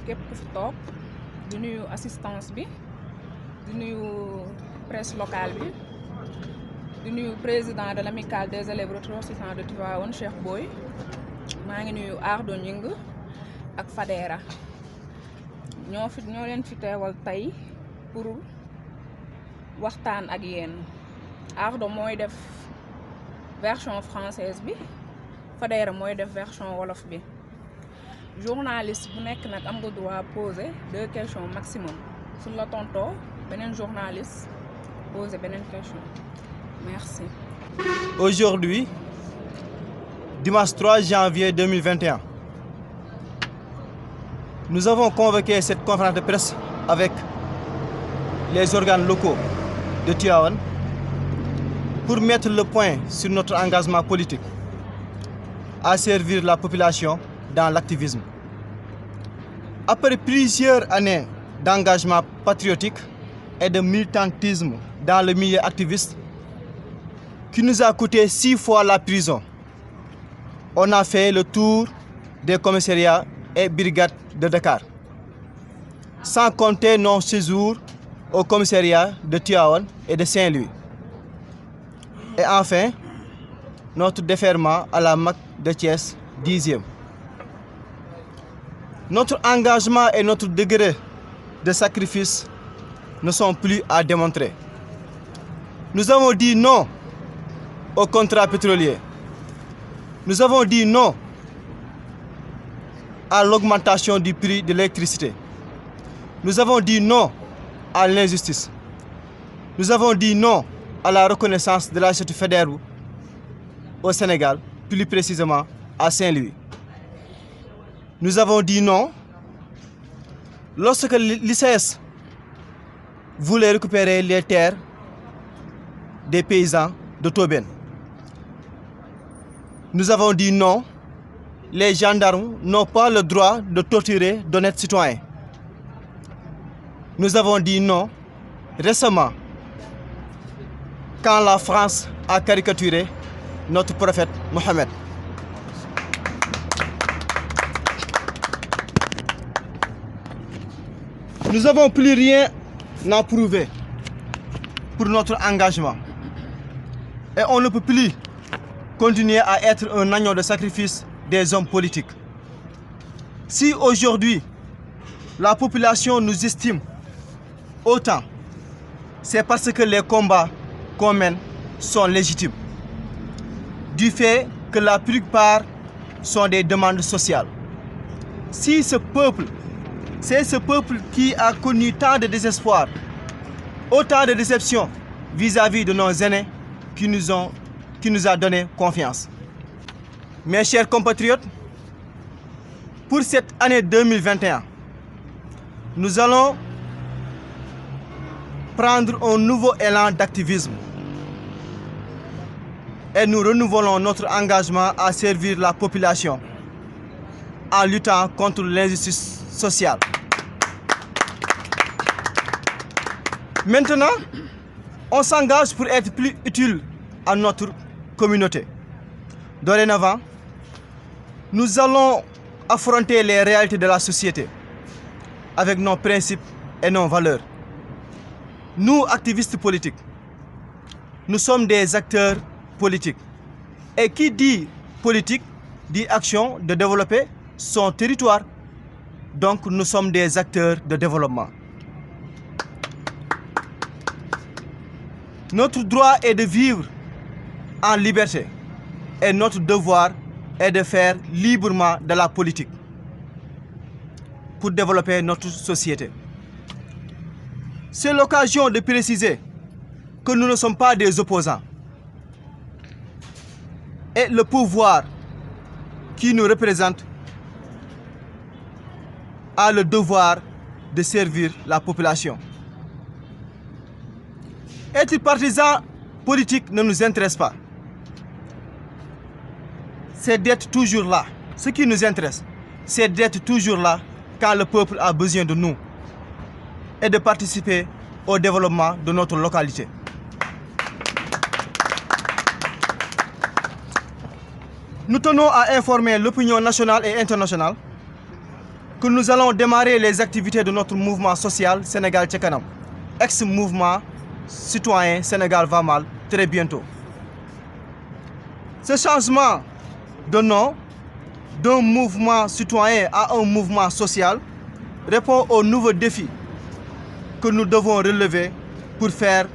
képp ku fi toog di nuyu assistance bi di nuyu presse locale bi di nuyu président de l'amicale des élèves ressortissants de Tivaouane Cheikh Boy maa ngi nuyu Ardo Gningue ak Fadera ñoo leen fi teewal tey pour waxtaan ak yéen. Ardo mooy def version française bi Fadera mooy def version wolof bi. Journaliste bu nekk nag am nga droit poser 2 questions maximum su la tontoo beneen journaliste poser beneen question. Merci. Aujourd'hui, dimanche 3 janvier 2021, nous avons convoqué cette conférence de presse avec les organes locaux de Tivaouane pour mettre le point sur notre engagement politique à servir la population dans l'activisme. Après plusieurs années d'engagement patriotique et de militantisme dans le milieu activiste, qui nous a coûté 6 fois la prison, on a fait le tour des commissariats et brigades de Dakar, sans compter nos séjours au commissariat de Tivaouane et de Saint-Louis. Et enfin, notre déferment à la MAC de Thiès 10e. Notre engagement et notre degré de sacrifice ne sont plus à démontrer. Nous avons dit non au contrat pétrolier. Nous avons dit non à l'augmentation du prix de l'électricité. Nous avons dit non à l'injustice. Nous avons dit non à la reconnaissance de la société fédérale au Sénégal, plus précisément à Saint-Louis. Nous avons dit non lorsque l'ICS voulait récupérer les terres des paysans de Tobène. Nous avons dit non, les gendarmes n'ont pas le droit de torturer d'honnêtes citoyens. Nous avons dit non récemment quand la France a caricaturé notre prophète Mohammed. Nous n'avons plus rien à prouver pour notre engagement. Et on ne peut plus continuer à être un agneau de sacrifice des hommes politiques. Si aujourd'hui, la population nous estime autant, c'est parce que les combats qu'on mène sont légitimes. Du fait que la plupart sont des demandes sociales. Si ce peuple, c'est ce peuple qui a connu tant de désespoir, autant de déceptions vis-à-vis de nos aînés qui nous a donné confiance. Mes chers compatriotes, pour cette année 2021, nous allons prendre un nouveau élan d'activisme et nous renouvelons notre engagement à servir la population en luttant contre l'injustice sociale. Maintenant, on s'engage pour être plus utile à notre communauté. Dorénavant, nous allons affronter les réalités de la société avec nos principes et nos valeurs. Nous, activistes politiques, nous sommes des acteurs politiques. Et qui dit politique, dit action de développer son territoire. Donc nous sommes des acteurs de développement. Notre droit est de vivre en liberté et notre devoir est de faire librement de la politique pour développer notre société. C'est l'occasion de préciser que nous ne sommes pas des opposants. Et le pouvoir qui nous représente a le devoir de servir la population. Être partisan politique ne nous intéresse pas. C'est d'être toujours là. Ce qui nous intéresse, c'est d'être toujours là quand le peuple a besoin de nous et de participer au développement de notre localité. Nous tenons à informer l'opinion nationale et internationale que nous allons démarrer les activités de notre mouvement social Sénégal Ca Kanam, ex-mouvement citoyen Sénégal va mal, très bientôt. Ce changement de nom d'un mouvement citoyen à un mouvement social répond aux nouveaux défis que nous devons relever pour faire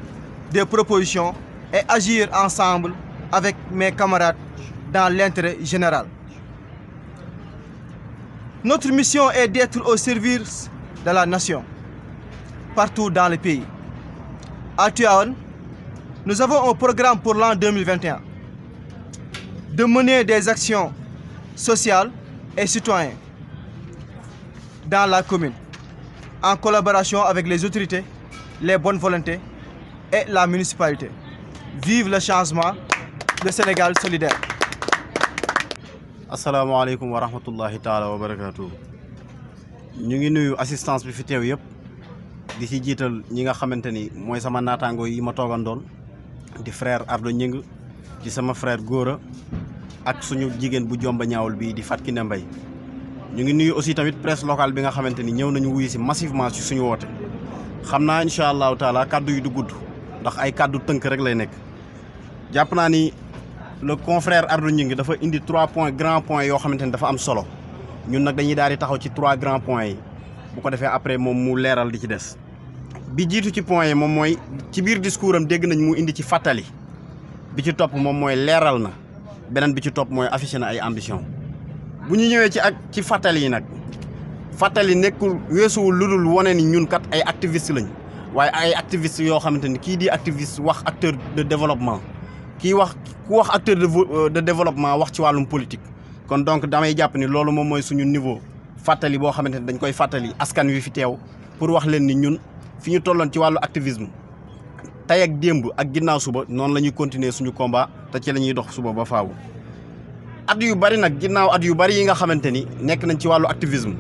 des propositions et agir ensemble avec mes camarades dans l'intérêt général. Notre mission est d'être au service de la nation, partout dans le pays. À Tivaouane, nous avons un programme pour l'an 2021 de mener des actions sociales et citoyennes dans la commune, en collaboration avec les autorités, les bonnes volontés et la municipalité. Vive le changement, le Sénégal solidaire. Assalamu alaikum wa rahmatullahi ta'ala wa barakatuh. Ñu ngi nuyu assistance bi fi teew yëpp di ci jiital ñi nga xamante ni mooy sama naataango yi ma toogandoon di frère Ardo Ñing di sama frère Góora ak suñu jigéen bu jomba ñaawul bi di Fatou Kiné Mbaye. Ñu ngi nuyu aussi tamit presse locale bi nga xamante ni ñëw nañu wuyu si massivement ci suñu woote. Xam naa incha allahu taala kaddu yi du gudd ndax ay kaddu tënk rek lay nekk. Jàpp naa ni le confrère Ardo Ñing dafa indi 3 grands points yoo xamante ni dafa am solo ñun nag dañuy daal di taxaw ci 3 grands points yi bu ko defee après moom mu leeral di ci des. Bi jiitu ci points yi moom mooy ci biir discours am dégg nañ mu indi ci fàttali bi ci topp moom mooy leeral na beneen bi ci topp mooy affiché na ay ambition. Bu ñu ñëwee ci fàttali yi nag fàttali nekkul weesuwul lu dul wane ni ñun kat ay activistes lañ waaye ay activistes yoo xamante ni kii di activiste wax acteur de développement kii wax ku wax acteur de développement wax ci wàllum politique. Kon donc damay jàpp ni loolu moom mooy suñu niveau fàttali boo xamante ni dañ koy fàttali askan wi fi teew pour wax leen ni ñun fi ñu tolloon ci wàllu activisme tey ak démb ak ginnaaw suba noonu la ñuy continuer suñu combat te ci la ñuy dox suba ba faaw. At yu bari nag ginnaaw at yu bari yi nga xamante ni nekk nañ ci wàllu activisme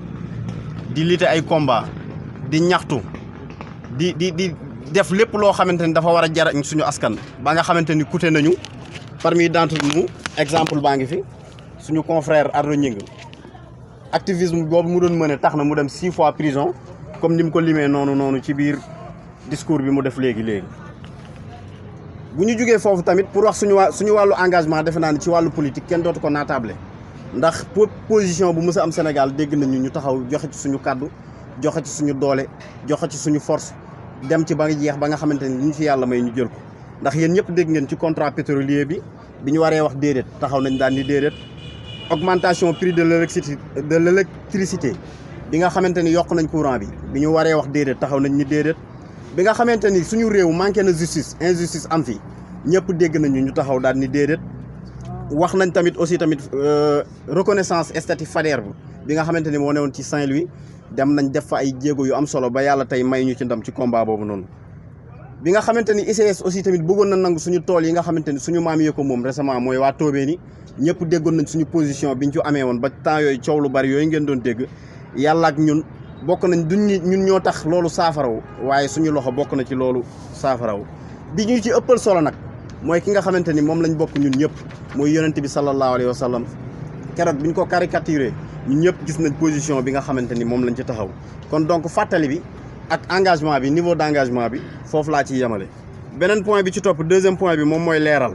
di lutter ay combat di ñaxtu di def lépp loo xamante ni dafa war a jariñ suñu askan ba nga xamante ni coûté nañu parmi d'entre nous exemple baa ngi fi suñu confrère Ardo Ñing activisme boobu mu doon mëne tax na mu dem 6 fois prison comme ni mu ko limee noonu ci biir discours bi mu def léegi. Bu ñu jógee foofu tamit pour wax suñu wàllu engagement defe naa ni ci wàllu politique kenn dootu ko naatable ndax position bu mës a am Sénégal dégg nañu ñu taxaw joxe ci suñu kàddu joxe ci suñu doole joxe ci suñu force dem ci ba nga jeex ba nga xamante ni li ñu fi yàlla may ñu jël ko. Ndax yéen ñëpp dégg ngeen ci contrat pétrolier bi ñu waree wax déedéet taxaw nañ daan ni déedéet augmentation prix de l'électricité bi nga xamante ni yokk nañ courant bi ñu waree wax déedéet taxaw nañ ni déedéet. Bi nga xamante ni suñu réew manqué na injustice am fi ñëpp dégg nañu ñu taxaw daal ni déedéet wax nañ tamit aussi tamit reconnaissance statut Faidherbe bi nga xamante ni moo newoon ci Saint-Louis dem nañ def fa ay jéego yu am solo ba yàlla tey may ñu ci ndam ci combat boobu noonu. Bi nga xamante ni ICS aussi tamit bëggoon na nangu suñu tool yi nga xamante ni suñu maam yee ko moom récemment mooy waa Toobee ni ñëpp déggoon nañ suñu position biñ ci amee woon ba temps yooyu coow lu bari yooyu ngeen doon dégg yàlla ak ñun. Bokk nañ ñun ñoo tax loolu saafaraw waaye suñu loxo bokk na ci loolu saafaraw bi ñu ci ëppal solo nag mooy ki nga xamante ni moom lañ bokk ñun ñëpp mooy yonent bi sallallahu alayhi wa sallam keroog bi ñu ko caricaturé ñun ñëpp gis nañ position bi nga xamante ni moom lañ ci taxaw. Kon donc fàttali bi ak engagement bi niveau d'engagement bi foofu laa ciy yemale. Beneen point bi ci topp deuxième point bi moom mooy leeral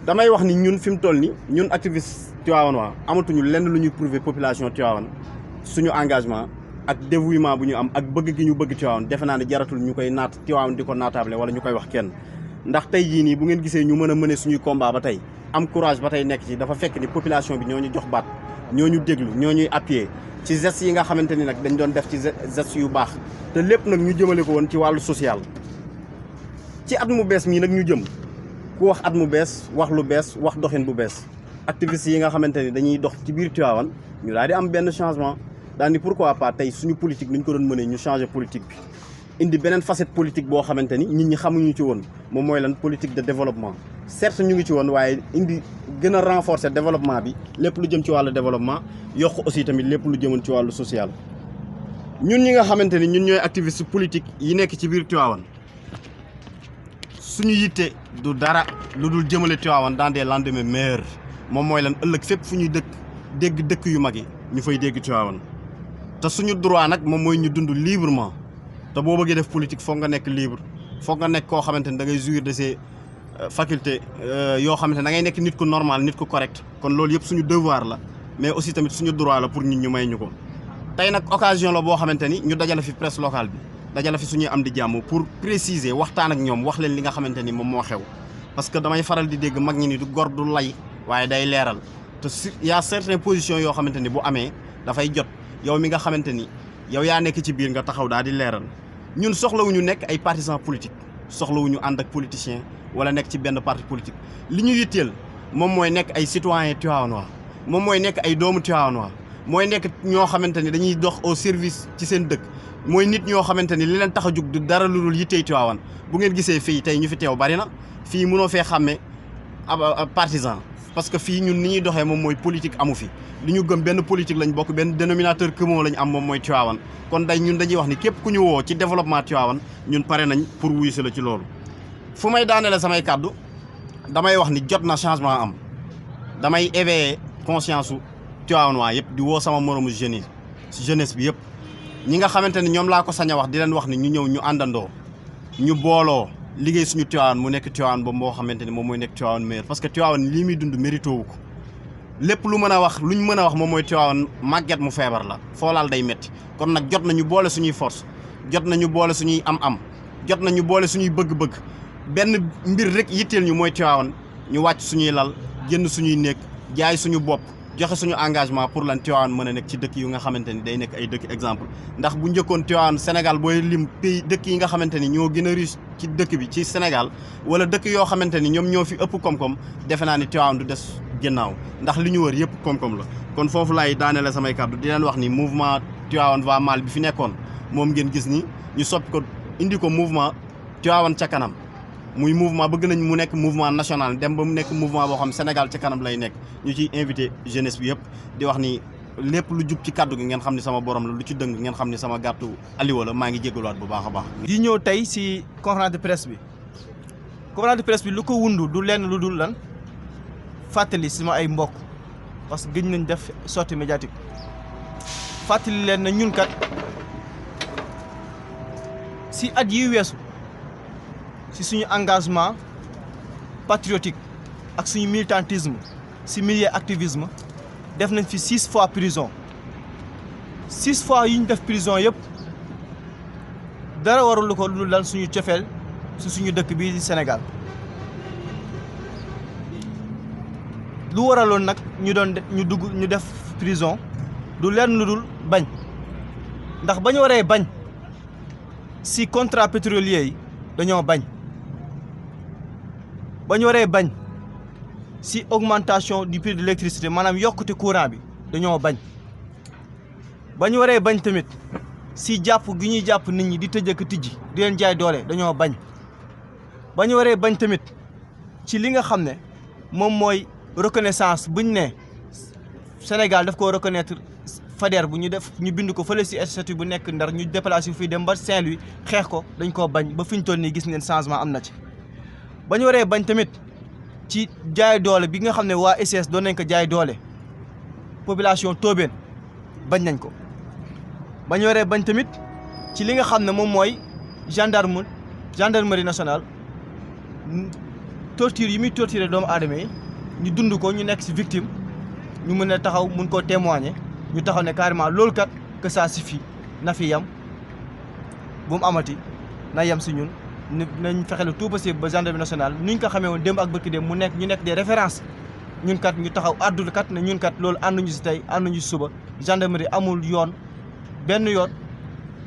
damay wax ni ñun fi mu toll ni ñun activiste Tivaouane waa amatuñu lenn lu ñuy prouver population Tivaouane suñu engagement. Ak dévouement bu ñu am ak bëgg gi ñu bëgg Tivaouane defe naa ne jaratul ñu koy naat Tivaouane di ko naatable wala ñu koy wax kenn ndax tey jii nii bu ngeen gisee ñu mën a mëne suñuy combat ba tey am courage ba tey nekk ci dafa fekk ni population bi ñoo ñu jox baat ñoo ñu déglu ñoo ñuy appuyer ci gestes yi nga xamante ni nag dañ doon def ci gestes yu baax te lépp nag ñu jëmale ko woon ci wàllu social. Ci at mu bees mii nag ñu jëm ku wax at mu bees wax lu bees wax doxin bu bees activistes yi nga xamante ni dañuy dox ci biir Tivaouane ñu daal di am benn changement. Daal ni pourquoi pas tey suñu politique ni ñu ko doon mënee ñu changer politique bi indi beneen facette politique boo xamante ni nit ñi xamuñu ci woon moom mooy lan politique de développement. Certes ñu ngi ci woon waaye indi gën a renforcer développement bi lépp lu jëm ci wàllu développement yokk aussi tamit lépp lu jëmoon ci wàllu social. Ñun ñi nga xamante ni ñun ñooy activiste politique yi nekk ci biir Tivaouane suñu yitte du dara lu dul jëmale Tivaouane dans des lendemains meilleurs moom mooy lan ëllëg fépp fu ñuy dëkk dégg dëkk yu mag yi ñu fay dégg Tivaouane. te suñu droit nag moom mooy ñu dund librement te boo bëggee def politique foog nga nekk libre foog nga nekk koo xamante ni da ngay jouir de ses facultés yoo xamante ne da ngay nekk nit ku normal nit ku correct kon loolu yëpp suñu devoir la mais aussi tamit suñu droit la pour nit ñu may ñu ko tey nag occasion la boo xamante ni ñu dajale fi presse locale bi dajale fi suñuy am di jàmm pour préciser waxtaan ak ñoom wax leen li nga xamante ni moom moo xew parce que damay faral di dégg mag ñi ni du gor du lay waaye day leeral te y a certaines positions yoo xamante ni bu amee dafay jot yow mi nga xamante ni yow yaa nekk ci biir nga taxaw daal di leeral ñun soxlawuñu nekk ay partisans politiques soxlawuñu ànd ak politicien wala nekk ci benn parti politique li ñu yitteel moom mooy nekk ay citoyens tivaouanois moom mooy nekk ay doomu tivaouanois mooy nekk ñoo xamante ni dañuy dox au service ci seen dëkk mooy nit ñoo xamante ni li leen tax a jug du dara lu dul yittey Tivaouane bu ngeen gisee fii tey ñu fi teew bari na fii mënoo fee xàmme ab partisan parce que fii ñun ni ñuy doxee moom mooy politique amu fi li ñu gëm benn politique lañ bokk benn dénominateur commun lañ am moom mooy Tivaouane kon day ñun dañuy wax ni képp ku ñu woo ci développement Tivaouane ñun pare nañ pour wuyu si la ci loolu fu may daanele samay kàddu damay wax ni jot na changement am damay éveiller conscience su Tivaouanois yëpp di woo sama moromu jeunesse bi yëpp ñi nga xamante ni ñoom laa ko sañ a wax di leen wax ni ñu ñëw ñu àndandoo ñu booloo liggéey suñu Tivaouane mu nekk Tivaouane ba moo xamante ni moom mooy nekk Tivaouane meilleur parce que Tivaouane lii muy dund mérité wu ko lépp lu mën a wax luñ mën a wax moom mooy Tivaouane màgget mu feebar la foolaal day metti kon nag jot nañu boole suñuy force jot nañu boole suñuy am-am jot nañu boole suñuy bëgg-bëgg benn mbir rek yitteel ñu mooy Tivaouane ñu wàcc suñuy lal génn suñuy néeg jaay suñu bopp joxe suñu engagement pour lan Tivaouane mën a nekk ci dëkk yu nga xamante ni day nekk ay dëkk exemple ndax bu njëkkoon Tivaouane Sénégal booy lim pays dëkk yi nga xamante ni ñoo gën a riche ci dëkk bi ci Sénégal wala dëkk yoo xamante ni ñoom ñoo fi ëpp koom-koom defe naa ni Tivaouane du des ginnaaw ndax li ñu wër yëpp koom-koom la kon foofu laay daanele samay kàddu di leen wax ni mouvement Tivaouane va mal bi fi nekkoon moom ngeen gis ni ñu soppi ko indi ko mouvement Tivaouane ca kanam muy mouvement bëgg nañ mu nekk mouvement national dem ba mu nekk mouvement boo xam Sénégal ca kanam lay nekk ñu ciy invité jeunesse bi yëpp di wax ni lépp lu jub ci kaddu gi ngeen xam ni sama borom la lu ci dëng ngeen xam ni sama gàttu aliwa la maa ngi jégaluwaat bu baax a baax. di ñëw tey si conférence de presse bi lu ko wundu du lenn lu dul lan fàttali sama ay mbokk parce que gëj nañ def sortie médiatique fàttali leen na ñun kat si at yi weesu. si suñu engagement patriotique ak suñu militantisme si milieu activisme def nañ fi 6 fois prison 6 fois yi ñu def prison yëpp dara warul ko lu dal suñu cofeel si suñu dëkk bii di Sénégal lu waraloon nag ñu def prison du lenn lu dul bañ ndax ba ñu waree bañ si contrat pétrolier yi dañoo bañ ba ñu waree bañ si augmentation du prix de l'électricité maanaam yokkute courant bi dañoo bañ ba ñu waree bañ tamit si jàpp gi ñuy jàpp nit ñi di tëj ak tijji di leen jaay doole dañoo bañ ba ñu waree bañ tamit ci li nga xam ne moom mooy reconnaissance buñ ne Sénégal daf koo reconnaître Faidherbe bu ñu def ñu bind ko fële si statut bu nekk Ndar ñu déplacé fii dem ba Saint-Louis xeex ko dañ koo bañ ba fi ñu toll nii gis ngeen changement am na ci. ba ñu waree bañ tamit ci jaay doole bi nga xam ne waa SES doon nañ ko jaay doole population Tobène bañ nañ ko ba ñu waree bañ tamit ci li nga xam ne moom mooy gendarmerie nationale torture yi muy torturer doomu aadama yi ñu dund ko ñu nekk si victime ñu mën a taxaw mun koo témoigner ñu taxaw ne carrément loolu kat que ça suffit na fi yam bu mu amati na yam si ñun nañ fexe le tout possible ba gendarmerie nationale nuñ ko xamee woon démb ak bëkki démb ñu nekk des références ñun kat ñu taxaw àddul kat ne ñun kat loolu ànduñu si tey ànduñu si suba gendarmerie amul yoon benn yoon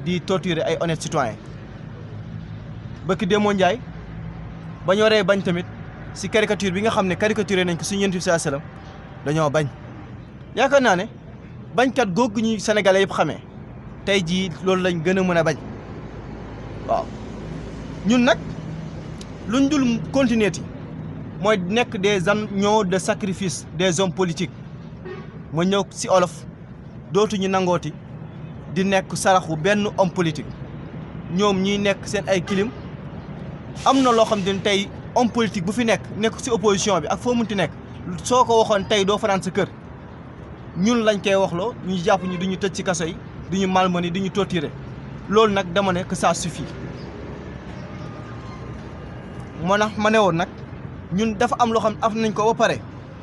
di torturer ay honnêtes citoyens bëkki démoo Njaay ba ñu waree bañ tamit si caricature bi nga xam ne caricaturé nañ ko suñu Yonent bi sallallahu alayhi wasallam dañoo bañ yaakaar naa ne bañkat googu ñuy sénégalais yëpp xamee tey jii loolu lañ gën a mën a bañ waaw ñun nag luñ dul continuer ti mooy nekk des agneaux de sacrifice des hommes politiques ma ñëw si olof dootuñu nangooti di nekk saraxu benn homme politique ñoom ñiy nekk seen ay kilim am na loo xam ne tey homme politique bu fi nekk si opposition bi ak foo munti nekk soo ko waxoon tey doo fanaan sa kër ñun lañ koy waxloo ñu jàpp ñu duñu tëj ci kaso yi di ñu malmener di ñu torturer loolu nag dama ne que ça suffit moo tax ma ne woon nag ñun dafa am loo xam ne am nañ ko ba pare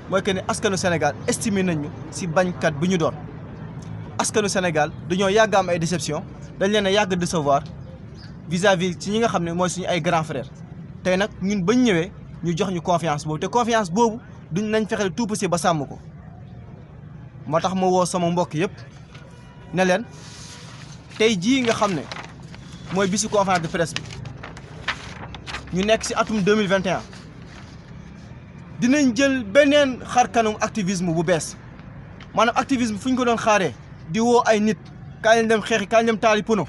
mooy que ne askanu Sénégal estimé nañ ñu si bañkat bi ñu doon askanu Sénégal dañoo yàgg am ay déception dañ leen a yàgg décevoir vis-à-vis ci ñi nga xam ne mooy suñu ay grands frères tey nag ñun bañ ñëwee ñu jox ñu confiance boobu te confiance boobu duñ nañ fexe tout possible ba sàmm ko moo tax ma woo sama mbokk yëpp ne leen tey jii nga xam ne mooy bisu conférence de presse bi ñu nekk ci atum 2021 dinañ jël beneen xar kanam activisme bu bees maanaam activisme fu ñu ko doon xaaree di woo ay nit kaay leen dem xeexi kaay leen dem taali pono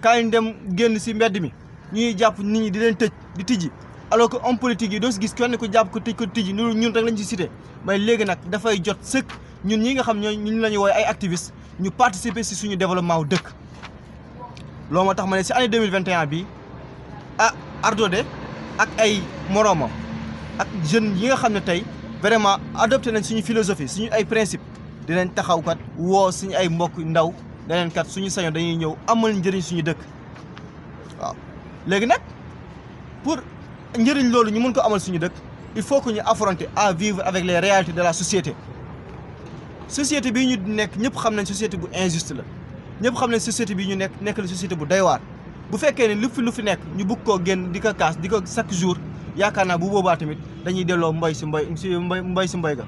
kaay leen dem génn ci mbedd mi ñuy jàpp nit ñi di leen tëj di tijji alors que homme politique yi doo si gis kenn ko jàpp ko tëj ko tijji ñun rek lañ ci cité mais léegi nag dafay jot sëkk ñun ñi nga xam ñun la ñu woowe ay activistes ñu participer ci suñu développement wu dëkk loolu moo tax ma ne ci année 2021 bi Ardo de ak ay moroomam ak jeunes yi nga xam ne tey vraiment adopté nañ suñu philosophie suñu ay principes dinañ taxaw kat woo suñu ay mbokk ndaw daneen kat suñu sañoon dañuy ñëw amal njëriñ suñu dëkk waaw léegi nag pour njëriñ loolu ñu mën ko amal suñu dëkk il faut que ñu affronter à vivre avec les réalités de la société bii ñu nekk ñëpp xam nañ société bu injuste la ñëpp xam nañ société bii ñu nekk la société bu doy waar bu fekkee ne lu fi nekk ñu bugg koo génn di ko kaas di ko chaque jour yaakaar naa bu boobaa tamit dañuy delloo mbay si mbay ga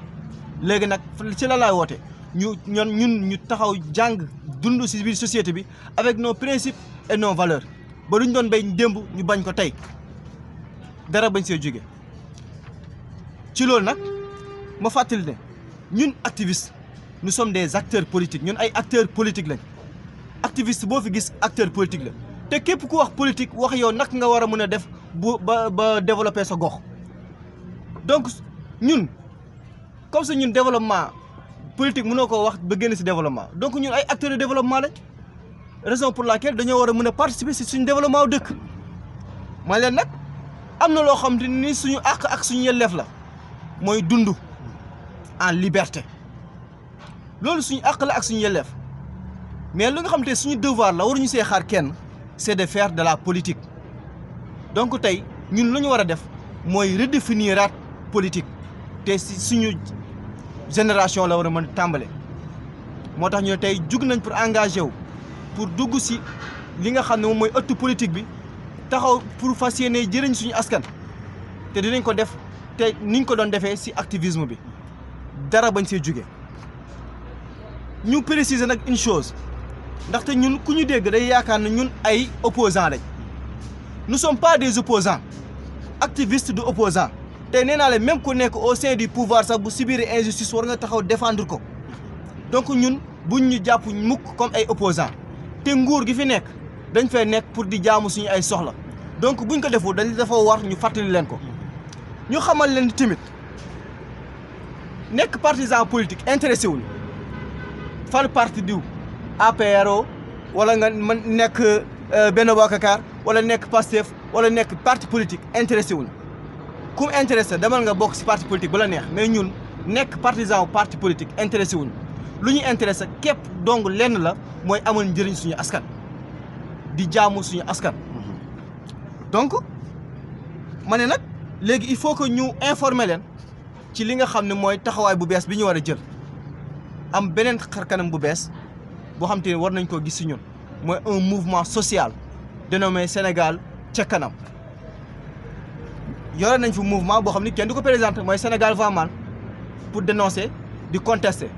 léegi nag ci la laay woote ñu taxaw jàng dund si biir société bi avec nos principes et nos valeurs ba lu ñu doon béy démb ñu bañ ko tey dara bañ see jóge ci loolu nag ma fàttali ne ñun activistes nous sommes des acteurs politiques ñun ay acteurs politiques lañ activiste boo fi gis acteur politique la te képp ku wax politique wax yow nag nga war a mën a def ba développer sa gox donc ñun comme ça ñun développement politique mënoo koo wax ba génn ci développement donc ñun ay acteurs de développement lañ raison pour laquelle dañoo war a mën a participer ci suñu développement wu dëkk ma leen nag am na loo xam te ni suñu àq ak suñu yelleef la mooy dund en liberté loolu suñu àq la ak suñu yelleef mais lu nga xam te suñu devoir la waruñu see xaar kenn c'est de faire de la politique donc tey ñun lu ñu war a def mooy redéfinir politique te si suñu génération la war a mën a tàmbale moo tax ñu ne tey jug nañ pour engagé wu pour dugg si li nga xam ne moom mooy ëttu politique bi taxaw pour fas yéene jëriñ suñu askan te dinañ ko def te niñ ko doon defee si activisme bi dara bañ see jóge ñu préciser nag une chose ndaxte ñun ku ñu dégg day yaakaar ne ñun ay opposants lañ nous sommes pas des opposants activistes du opposants te nee naa leen même ku nekk au sein du pouvoir sax bu subir injustice war nga taxaw défendre ko donc ñun buñ ñu jàpp mukk comme ay opposants te nguur gi fi nekk dañ fay nekk pour di jaamu suñu ay soxla donc buñ ko defoo dafa war ñu fàttali leen ko ñu xamal leen tamit nekk partisan politique intéressé wuñ fal parti diw APRO wala nga man nekk Benno Bokk Yaakaar wala nekk Pastef wala nekk parti politique intéressé wuñ ku mu intéressé demal nga bokk si parti politique bu la neex mais ñun nekk partisan wu parti politique intéressé wuñ lu ñu intéressé képp dong lenn la mooy amal njëriñ suñu askan di jaamu suñu askan donc ma ne nag léegi il faut que ñu informer leen ci li nga xam ne mooy taxawaay bu bees bi ñu war a jël am beneen xar kanam bu bees boo xam te ne war nañ koo gis si ñun mooy un mouvement social dénommé Sénégal ca kanam yore nañ fi mouvement boo xam ne kenn du ko présenté mooy Sénégal va mal pour dénoncer di contester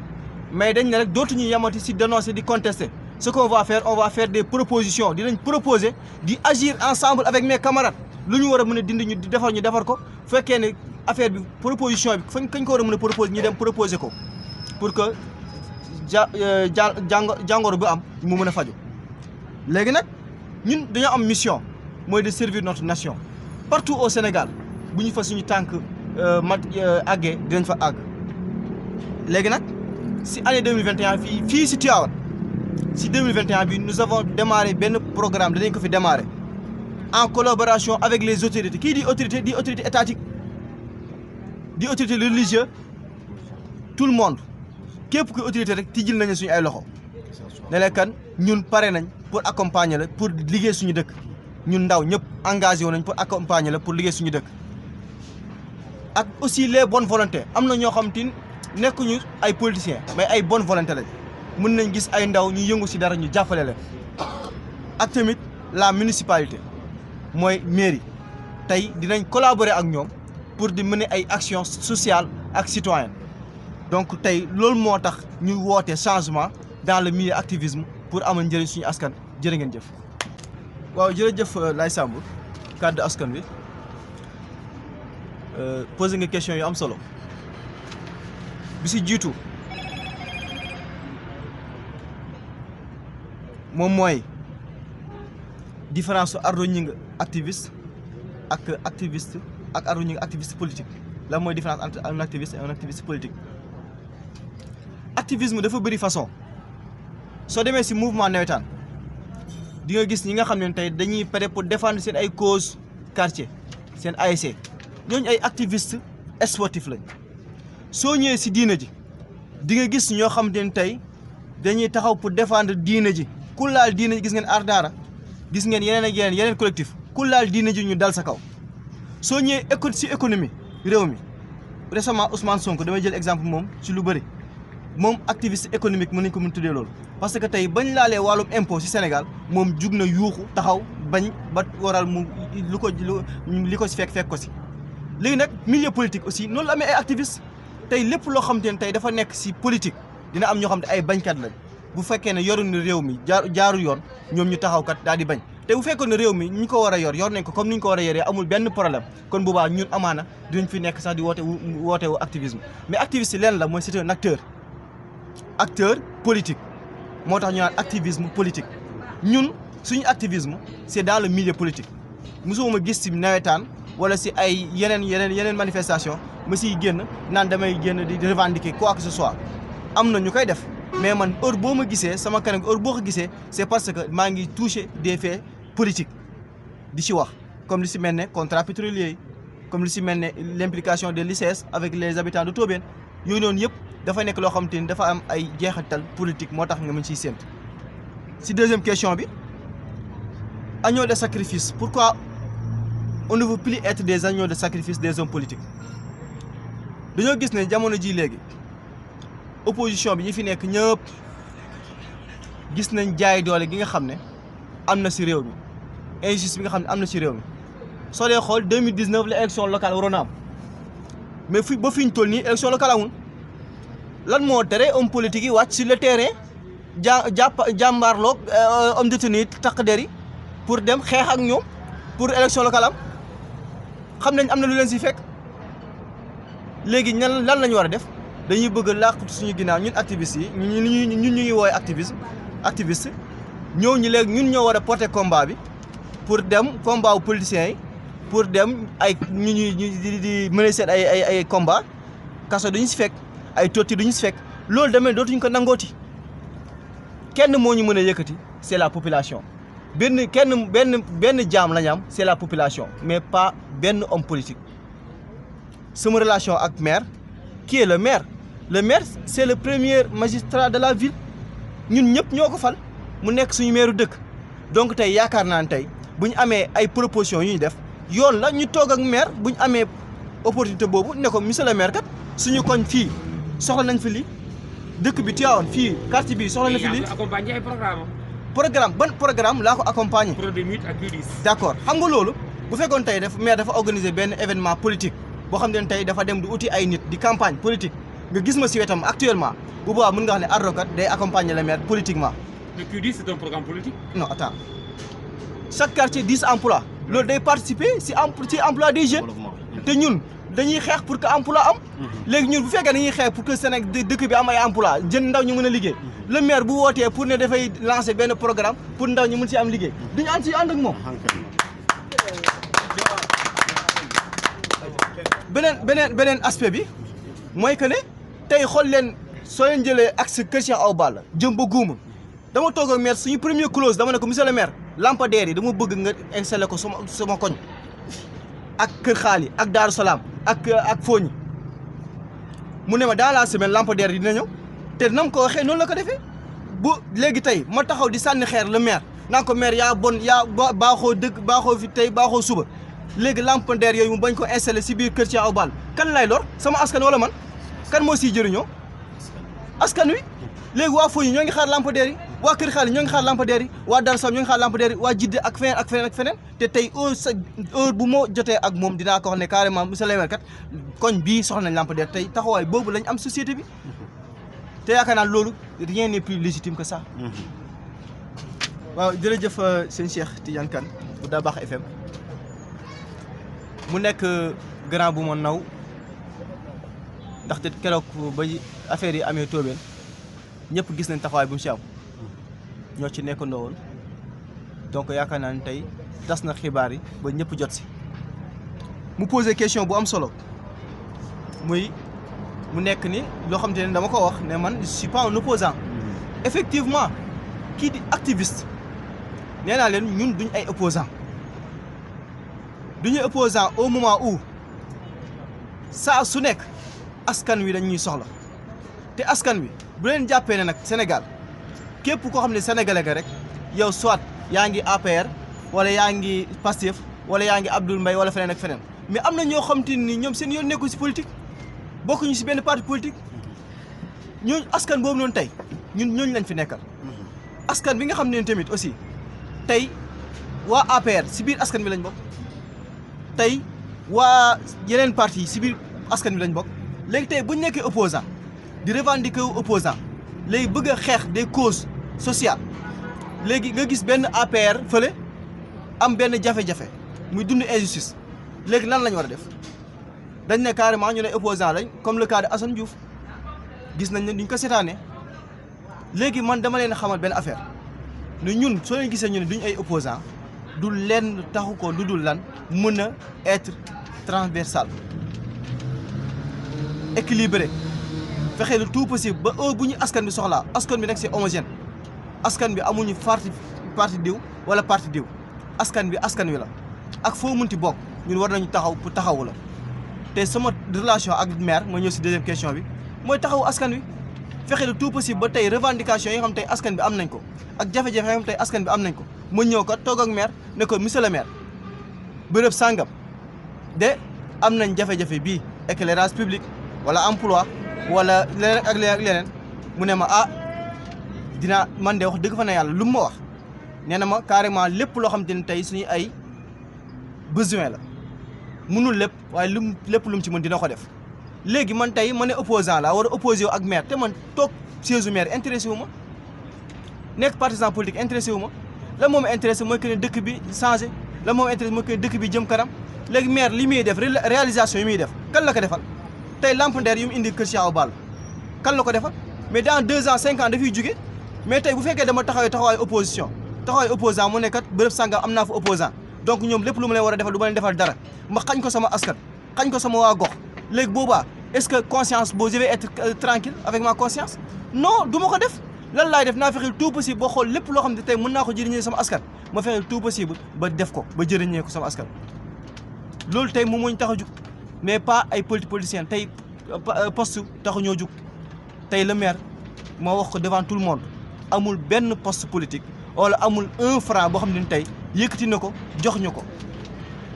mais dañ ne rek dootuñu yamati si dénoncer di contester ce qu'on va faire des propositions dinañ proposer di agir ensemble avec mes camarades lu ñu war a mën a dindi ñu defar ko fekkee ne affaire bi proposition bi kañ ko war a mën a proposer ñu dem proposer ko pour que jàngoro bu am mu mën a faju léegi nag ñun dañoo am mission mooy de servir notre nation partout au Sénégal bu ñu fa suñu tànk àggee dinañ fa àgg léegi nag si année 2021 fii si Tivaouane si 2021 bi nous avons démarré benn programme dinañ ko fi démarrer en collaboration avec les autorités kii di autorité étatique di autorité religieuse tout le monde képp kuy autorité rek tijjil nañu suñu ay loxo ne leen kan ñun pare nañ pour accompagner la pour liggéey suñu dëkk ñun ndaw ñëpp engagé wu nañ pour accompagner la pour liggéey suñu dëkk ak aussi les bonnes volontés am na ñoo xam te nekkuñu ay politiciens mais ay bonne volonté lañ mën nañ gis ay ndaw ñu yëngu ci dara ñu jàppale leen ak tamit la municipalité mooy mairie tey dinañ collaborer ak ñoom pour di mener ay actions sociales ak citoyennes donc tey loolu moo tax ñu woote changement dans le milieu activisme pour amal njëriñ suñu askan jërë ngeen jëf. waaw jërëjëf Laye Samb kàddu askan bi posé nga question yu am solo bi si jiitu moom mooy différence su Ardo Gningue activiste ak activiste ak Ardo Gningue activiste politique lan mooy différence entre un activiste et un activiste politique. activisme dafa bëri façon soo demee si mouvement nawetaan di nga gis ñi nga xam ne tey dañuy pare pour défendre seen ay cause quartier seen ASC ñooñu ay activiste sportif lañ soo ñëwee si diina ji di nga gis ñoo xam ne tey dañuy taxaw pour défendre diina ji ku laal diina ji gis ngeen Ardaara gis ngeen yeneen ak yeneen collectif ku laal diina ji ñu dal sa kaw soo ñëwee si économie réew mi récemment Ousmane Sonko damay jël exemple moom ci lu bëri moom activiste économique mën nañ ko mën tuddee loolu parce que tey bañ laalee wàllum impôt ci Sénégal moom jug na yuuxu taxaw bañ ba waral mu li ko ci fekk ko ci léegi nag milieu politique aussi noonu la amee ay activiste tey lépp loo xam te ne tey dafa nekk ci politique dina am ñoo xam ne ay bañkat lañ bu fekkee ne yoruñu réew mi jaaru yoon ñoom ñu taxaw kat daal di bañ te bu fekkoon ne réew mi ñu ko war a yor nañ ko comme ni ñu ko war a yoree amul benn problème kon boobaa ñun amaana dinañ fi nekk sax di woote wu activisme mais activiste leen la mooy c'est un acteur politique moo tax ñu naan activisme politique ñun suñu activisme c'est dans le milieu politique mosuma gis ci nawetaan wala ci ay yeneen manifestation ma siy génn naan damay génn di revendiquer quoi que ce soit am na ñu koy def mais man heure boo ma gisee sama kanam heure boo ko gisee c'est parce que maa ngi toucher des faits politiques di ci wax comme li ci mel ne contrat pétrolier yi comme li ci mel ne l'implication de l'ICS avec les habitants de Tobène yooyu noonu yëpp dafa nekk loo xam te ni dafa am ay jeexital politique moo tax nga mën ciy séntu. ci deuxième question bi agneaux de sacrifice pourquoi on ne veut plus être des agneaux de sacrifice des hommes politiques dañoo gis ne jamono ji léegi opposition bi ñi fi nekk ñëpp gis nañ jaay doole gi nga xam ne am na ci réew mi injustice bi nga xam ne am na ci réew mi soo dee xool 2019 la élection locale waroon a am mais ba fi ñu toll nii élection locale amul lan moo tere homme politique yi wàcc sur le terrain jàmbaarloog homme de tenue takk der yi pour dem xeex ak ñoom pour élection locale am xam nañ am na lu leen ci fekk léegi lan la ñu war a def dañuy bëgg a làqatu suñu ginnaaw ñun activistes yi ñun ñuy woowee activiste ñëw ñu léegi ñun ñoo war a porter combat bi pour dem combat wu politiciens yi pour dem ay ñu di mener seen ay combat kaso duñu ci fekk ay torture duñu ci fekk loolu demee dootuñu ko nangooti kenn moo ñu mën a yëkkati c'est la population benn jaam la ñu am c'est la population mais pas benn homme politique. sama relation ak maire qui est le maire c'est le premier magistrat de la ville ñun ñëpp ñoo ko fal mu nekk suñu maire dëkk donc tey yaakaar naa ne tey bu ñu amee ay propositions yu ñu def yoon la ñu toog ak maire bu ñu amee opportunité boobu ne ko monsieur le maire kat suñu koñ fii soxla nañ fi lii dëkk bi Tivaouane fii quartier bi soxla nañ fi lii. accompagner ay ban programme laa ko accompagner. produit ak UDIS. d'accord xam nga loolu bu fekkoon tey maire dafa organiser benn événement politique boo xam ne tey dafa dem di uti ay nit di campagne politique nga gis ma ci wetam actuellement bu boobaa mën nga wax ne Ardo kat day accompagner le maire politiquement. Le UDIS c'est un programme politique. non attends chaque quartier 10 emplois loolu day participer ci emploi des jeunes te ñun dañuy xeex pour que emploi am. léegi ñun bu fekkee dañuy xeex pour que Sénégal dëkk bi am ay emploi jën ndaw ñu mën a liggéey le maire bu wootee pour ne dafay lancer benn programme pour ndaw ñu mën ci am liggéey duñu ànd ak moom. beneen aspect bi mooy que ne tey xool leen soo leen jëlee axe Kër Cheikh Awa Balla jëm ba Gouma dama toog ak maire suñu premier clause dama ne ko monsieur le maire lampadaire yi dama bëgg nga installé ko sama koñ ak Kër Xaali ak Daaru Salaam ak Fogni mu ne ma dans la semaine lampadaire yi dina ñëw te nam ko waxee noonu la ko defee bu léegi tey ma taxaw di sànni xeer le maire naan ko maire yaa bon yaa baaxoo dëkk baaxoo fi tey baaxoo suba léegi lampadaire yooyu mu bañ ko installé si biir kër Cheikh Awa Balla kan lay lor sama askan wala man kan moo siy jëriñoo askan wi léegi waa Foyi ñoo ngi xaar lampadaire yi waa Kër Xaali ñoo ngi xaar lampadaire yi waa Darou Sam ñoo ngi xaar lampadaire yi waa Jidde ak feneen ak feneen ak feneen te tey heure bu ma jotee ak moom dinaa ko wax ne carrément monsieur le maire kat koñ bii soxla nañ lampadaire tey taxawaay boobu lañ am société bi te yaakaar naa loolu rien n'est plus légitime que ça. waaw jërëjëf sëñ Cheikh Tidiane Kane bu Dabakh FM mu nekk grand bu ma naw ndaxte keroog ba affaire yi amee toobeen ñëpp gis nañ taxawaay bu mu si am ñoo ci nekkandoo woon donc yaakaar naa ne tey tas na xibaar yi ba ñëpp jot si. mu posé question bu am solo muy mu nekk ni loo xam te ne dama ko wax ne man je suis pas un opposant effectivement kii di activiste nee naa leen ñun duñ ay opposant duñuy opposant au moment où saa su nekk askan wi dañ ñuy soxla te askan wi bu leen jàppee ne nag Sénégal képp koo xam ne sénégalais nga rek yow soit yaa ngi APR wala yaa ngi Pastef wala yaa ngi Abdoul Mbaye wala feneen ak feneen mais am na ñoo xam te ni ñoom seen yoon nekkul si politique bokkuñu si benn parti politique ñooñu askan boobu noonu tey ñun ñooñu lañ fi nekkal askan bi nga xam ne tamit aussi tey waa APR si biir askan bi lañ bokk tey waa yeneen parti yi si biir askan bi lañ bokk léegi tey bu ñu nekkee opposant di revendiquer wu opposant léegi bëgg a xeex des causes sociales léegi nga gis benn APR fële am benn jafe-jafe muy dund injustice léegi lan lañ war a def dañ ne carrément ñu ne opposant lañ comme le cas de Assane Diouf gis nañ ne duñ ko seetaanee léegi man dama leen xamal benn affaire ne ñun soo leen gisee ñu ne duñ ay opposant du lenn taxu ko lu dul lan mën a être transversal équilibré fexe le tout possible ba heure bu ñu askan bi soxlaa askan bi nag c'est homogène askan bi amuñu parti diw wala parti diw askan wi la ak foo munti bokk ñun war nañu taxaw pour taxawu la te sama relation ak maire ma ñëw si deuxième question bi mooy taxawu askan wi fexe le tout possible ba tey revendication yi nga xam tey askan bi am nañ ko ak jafe-jafe yi nga xam tey askan bi am nañ ko ma ñëw ko toog ak maire ne ko monsieur le maire bërëb sàngam de am nañ jafe-jafe bii éclairage public wala emploi wala leneen ak leneen mu ne ma dinaa man de wax dëgg fa ne yàlla lu mu ma wax nee na ma carrément lépp loo xam te ne tey suñu ay besoin la mënul lépp waaye lépp lu mu ci mën dina ko def léegi man tey ma ne opposant la war a opposé wu ak maire te man toog siège maire intéressé wu ma nekk partisan politique intéressé wu ma la moom intéressé mooy que ne dëkk bi changé la moom intéressé mooy que ne dëkk bi jëm kanam léegi maire li muy def réalisation yi muy def kan la ko defal tey lampadaire yu mu indi kër Cheikh Awa Balla kan la ko defal mais dans 2 ans 5 ans dafiy jóge mais tey bu fekkee dama taxawaayu opposition taxawaayu opposant mu nekkat bërëb sàngam am naa fa opposant donc ñoom lépp lu ma leen war a defal du ma leen defal dara ma xañ ko sama askan xañ ko sama waa gox léegi boobaa est-ce que conscience boo je vais être tranquille avec ma conscience non du ma ko def lan laay def naa fexe tout possible boo xool lépp loo xam ne tey mën naa ko jëriñee sama askan ma fexe tout possible ba def ko ba jëriñee ko sama askan loolu tey moom moo ñu tax a jug mais pas ay politiciens tey poste taxu ñoo jug tey le maire moo wax ko devant tout le monde amul benn poste politique wala amul 1 franc boo xam ne tey yëkkati na ko jox ñu ko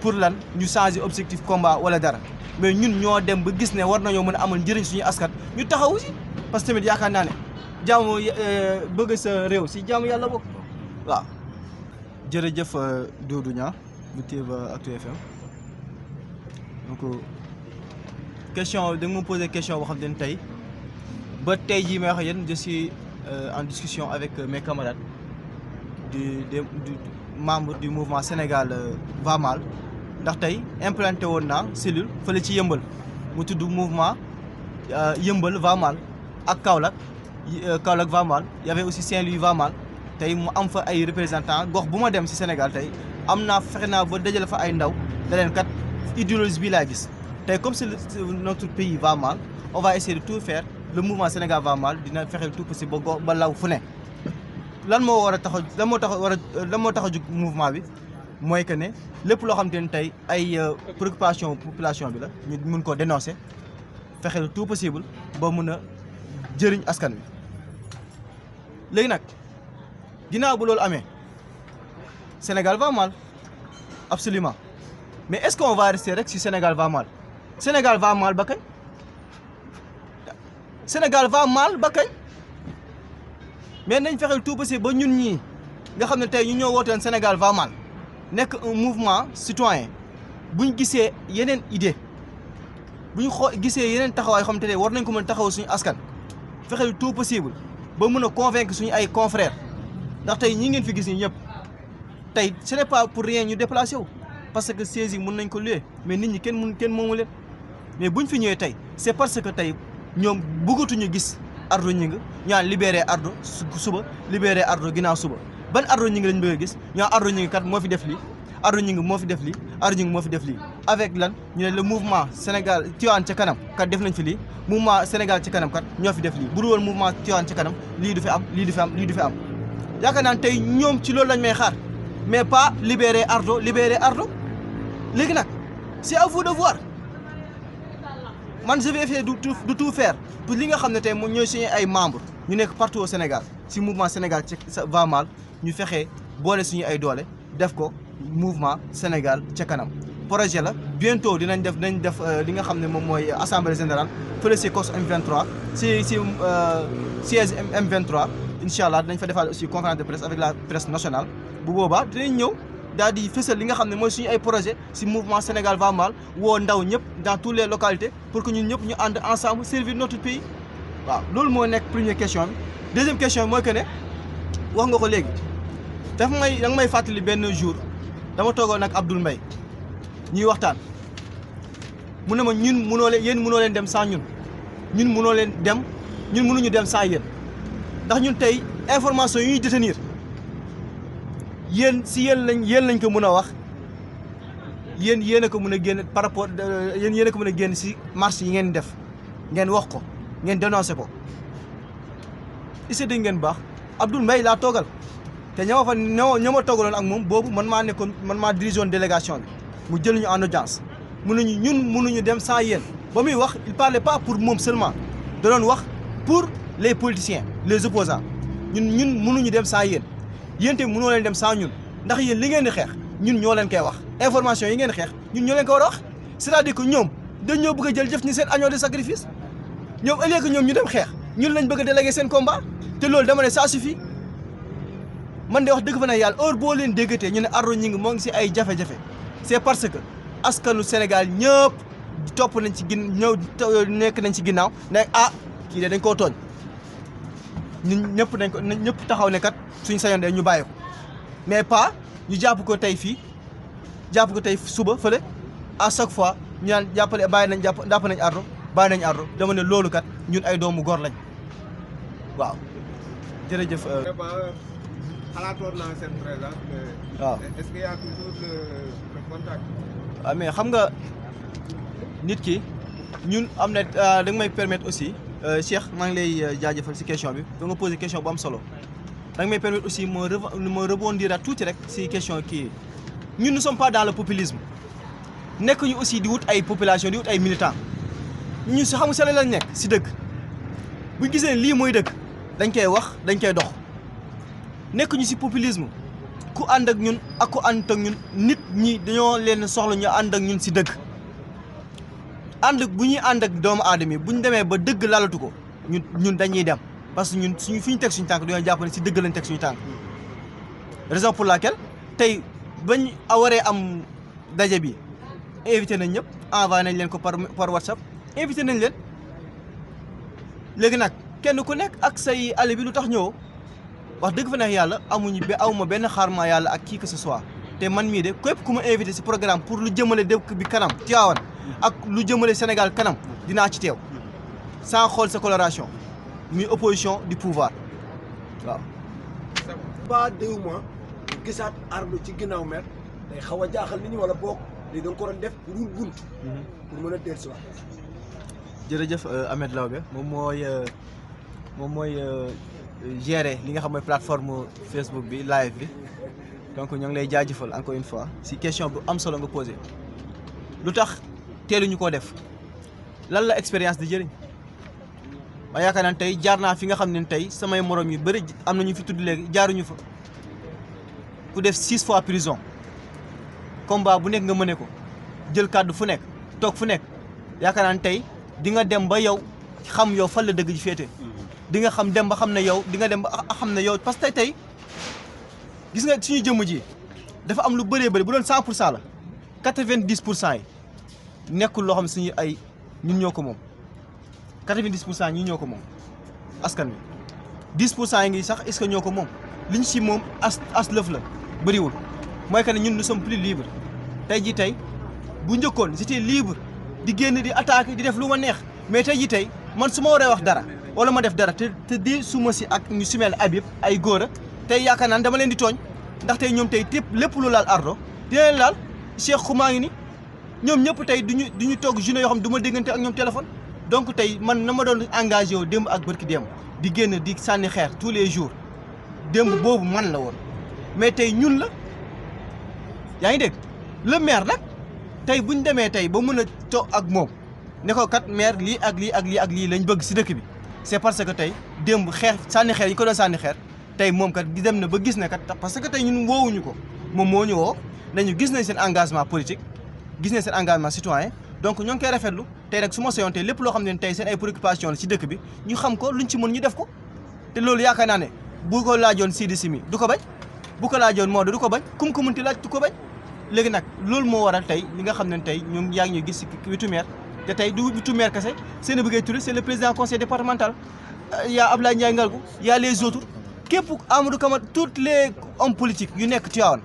pour lan ñu changer objectif combat wala dara mais ñun ñoo dem ba gis ne war nañoo mën a amal njëriñ suñu askan ñu taxawu si parce que tamit yaakaar naa ne jaamu bëgg sa réew si jaamu yàlla bokk waaw. jërëjëf Doudou Niang bu TV FM donc question da nga ma posé question boo xam ne tey ba tey jii may wax yéen je suis en discussion avec mes camarades du membre du mouvement Sénégal va mal ndax tey implanté woon naa cellule fële ci yëmbal mu tudd mouvement yëmbal va mal ak Kaolack va mal y avait aussi Saint-Louis va mal tey mu am fa ay représentants gox bu ma dem ci Sénégal tey am naa fexe naa ba dajale fa ay ndaw da leen kat idéologie bii laa gis tey comme c'est notre pays va mal on va essayer de tout faire le mouvement Sénégal va mal dina fexe tout possible ba law fu ne lan moo war a tax lan moo tax a jug mouvement bi mooy que ne lépp loo xam te ne tey ay préoccupation population bi la ñu mun koo dénoncer fexe tout possible ba mun a jëriñ askan wi léegi nag ginnaaw bu loolu amee Sénégal va mal absolument mais est-ce qu'on va rester rek si Sénégal va mal Sénégal va mal ba kañ Sénégal va mal ba kañ mais nañ fexeel tout possible ba ñun ñii nga xam ne tey ñu ñoo wooteen Sénégal va mal nekk un mouvement citoyen buñ gisee yeneen idée buñ gisee yeneen taxawaay xam te ne war nañ ko mën taxaw suñu askan fexeel tout possible ba mën a convaincre suñu ay confrères ndax tey ñi ngeen fi gis ñi ñëpp tey ce n'est pas pour rien ñu déplacé wu parce que siège yi mën nañ ko louer mais nit ñi kenn moomu leen mais buñ fi ñëwee tey c'est parce que tey ñoom bëggatuñu gis Ardo Gningue ñaan libéré Ardo suba libéré Ardo ginnaaw suba ban Ardo Gningue lañ bëgg a gis ñaan Ardo Gningue kat moo fi def lii Ardo Gningue moo fi def lii Ardo Gningue moo fi def lii avec lan ñu ne le mouvement Sénégal Tivaouane ca kanam kat def nañ fi lii mouvement Sénégal ci kanam kat ñoo fi def lii bu dul woon mouvement Tivaouane ca kanam lii du fi am lii du fi am lii du fi am yaakaar naa tey ñoom ci loolu lañ may xaar mais pas libérer Ardo léegi nag c'est à vous de voir man je vais essayer de tout faire pour li nga xam ne tey moom ñooy suñu ay membres ñu nekk partout au Sénégal si mouvement Sénégal ci va mal ñu fexe boole suñu ay doole def ko mouvement Sénégal ca kanam projet la bientôt dinañ def li nga xam ne moom mooy assemblée générale fële si COS M23 si siège M23 incha allah dinañ fa defaat aussi conférence de presse avec la presse nationale bu boobaa dinañ ñëw daal di fësal li nga xam ne mooy suñu ay projet si mouvement Sénégal va mal woo ndaw ñëpp dans toutes les localités pour que ñun ñëpp ñu ànd ensemble servir notre pays waaw loolu moo nekk première question bi deuxième question bi mooy que ne wax nga ko léegi da nga may fàttali benn jour dama toogoon ak Abdoul Mbaye ñuy waxtaan mu ne ma yéen mënoo leen dem sans ñun mënoo leen dem ñun mënuñu dem sans yéen ndax ñun tey information yi ñuy détenir yéen lañ ko mën a wax yéen a ko mën a génn par rapport yéen a ko mën a génn si marche yi ngeen def ngeen wax ko ngeen dénoncé ko ise dégg ngeen baax Abdoul Mbaye laa toogal te ña ma toogaloon ak moom boobu man maa dirigeoon délégation bi mu jël ñu en audience mun nañu ñun mënuñu dem sans yéen ba muy wax il parlait pas pour moom seulement da doon wax pour les politiciens les opposants ñun mënuñu dem sans yéen tamit mënoo leen dem sans ñun ndax yéen li ngeen di xeex ñun ñoo leen koy wax information yi ngeen di xeex ñun ñoo leen ko war a wax c'est-à-dire que ñoom dañoo bëgg a jël jëf ni seen agneau de sacrifice ñoom au lieu que ñoom ñu dem xeex ñun lañ bëgg a déléguer seen combat te loolu dama ne ça suffit man de wax dëgg fa ne yàlla heure boo leen déggatee ñu ne Ardo Gningue moo ngi si ay jafe-jafe c'est parce que askanu Sénégal ñëpp topp nañ ci nekk nañ ci ginnaaw ne kii de dañ koo tooñ ñun ñëpp taxaw ne kat suñ sañoon de ñu bàyyi ko mais pas ñu jàpp ko tey fii jàpp ko tey suba fële à chaque fois ñu naan jàpp nañ Ardo bàyyi nañ Ardo dama ne loolu kat ñun ay doomu góor lañ waaw jërëjëf. xalaatoon naa seen présence mais. waaw est-ce qu'il y a toujours le contact. waaw mais xam nga nit ki ñun am na da nga may permettre aussi Cheikh maa ngi lay jaajëfal si question bi da nga posé question bu am solo da nga may permettre aussi ma rebondir tuuti rek si question kii ñun ne sommes pas dans le populisme nekk ñu aussi di wut ay population di wut ay militants ñun si xamu sele lañ nekk si dëgg bu gisee lii mooy dëgg dañ koy wax dañ koy dox nekk ñu si populisme ku ànd ak ñun ak ku ànd ak ñun nit ñi dañoo leen soxla ñu ànd ak ñun si dëgg bu ñuy ànd ak doomu aadama yi bu ñu demee ba dëgg lalatu ko ñun dañuy dem parce que ñun fi ñu teg suñu tànk dañoo jàpp ne si dëgg lañ teg suñu tànk raison pour laquelle tey bañ waree am daje bi invité nañ ñëpp envoyé nañ leen ko par WhatsApp invité nañ leen léegi nag kenn ku nekk ak say ale bi lu tax ñëw wax dëgg fa neex yàlla awma benn xaarma yàlla ak qui que ce soit te man mii de képp ku ma invité si programme pour lu jëmale dëkk bi kanam Tivaouane ak lu jëmale Sénégal kanam dinaa ci teew sans xool sa coloration muy opposition du pouvoir waaw. ba 2 mois gisaat Ardo ci ginnaaw mer day xaw a jaaxal nit ñi wala boog léegi da nga ko doon def pour bunt. pour mën a dellusiwaat. jërëjëf Ahmed Lawbe moom mooy gérer li nga xam mooy plateforme Facebook bi live bi donc ñoo ngi lay jaajëfal encore une fois si question bu am solo nga posé lu tax teeluñu koo def lan la expérience di jëriñ ma yaakaar naa tey jaar naa fi nga xam ne tey samay morom yu bëri am na ñu fi tudd léegi jaaruñu fa ku def 6 fois prison combat bu nekk nga mëne ko jël kàddu fu nekk toog fu nekk yaakaar naa tey di nga dem ba yow xam yow fan la dëgg ji féete di nga xam dem ba xam ne yow di nga dem ba xam ne yow parce que tey gis nga suñu jëmm ji dafa am lu bëree bëri bu doon 100% la 90% yi nekkul loo xam suñu ay ñun ñoo ko moom 90% ñi ñoo ko moom askan wi 10% yi ngi sax est-ce que ñoo ko moom liñ si moom as lëf la bëriwul mooy que ne ñun nous sommes plus libres tey jii tey bu njëkkoon j'étais libre di génn di attaquer di def lu ma neex mais tey jii tey man su ma waree wax dara wala ma def dara te di suma si ak ñu simel Habib ay góor a tey yaakaar naa dama leen di tooñ ndax tey ñoom tey lépp lu laal Ardo dina leen laal Cheikh Xuma ngi ni ñoom ñëpp tey duñu toog journée yoo xam du ma déggante ak ñoom téléphone donc tey man na ma doon engagé wu démb ak bërki démb di génn di sànni xeer tous les jours démb boobu man la woon mais tey ñun la yaa ngi dégg le maire nag tey bu ñu demee tey ba mën a toog ak moom ne ko kat maire lii ak lii ak lii ak lii lañ bëgg si dëkk bi c'est parce que tey démb xeex sànni xeer yi ko doon sànni xeer tey moom kat dem na ba gis ne kat parce que tey ñun woowuñu ko moom moo ñu woo nañu gis nañ seen engagement politique gis nañ seen engagement citoyen donc ñoo ngi koy rafetlu tey nag su ma soyoon tey lépp loo xam ne tey seen ay préoccupation la ci dëkk bi ñu xam ko luñ ci mën ñu def ko te loolu yaakaar naa ne bu ko laajoon Sidi Simi du ko bañ bu ko laajoon Maodo du ko bañ kum ko mënti laaj du ko bañ léegi nag loolu moo waral tey li nga xam ne tey ñoom yaa ngi ñuy gis ci wetu maire te tey du wetu maire kese Seynabou Gueye Touré c'est le président conseil départemental y a Abdoulaye Ndiaye Ngalgou y a les autres képp Amadou Camara tous les hommes politiques yu nekk Tivaouane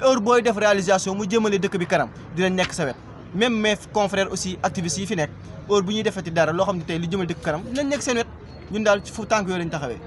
heure booy def réalisation mu jëmale dëkk bi kanam dinañ nekk sa wet même mes confrères aussi activistes yi fi nekk heure bu ñuy defati dara loo xam ne tey lu jëmale dëkk kanam dinañ nekk seen wet ñun daal fu tànk yooyu lañ taxawee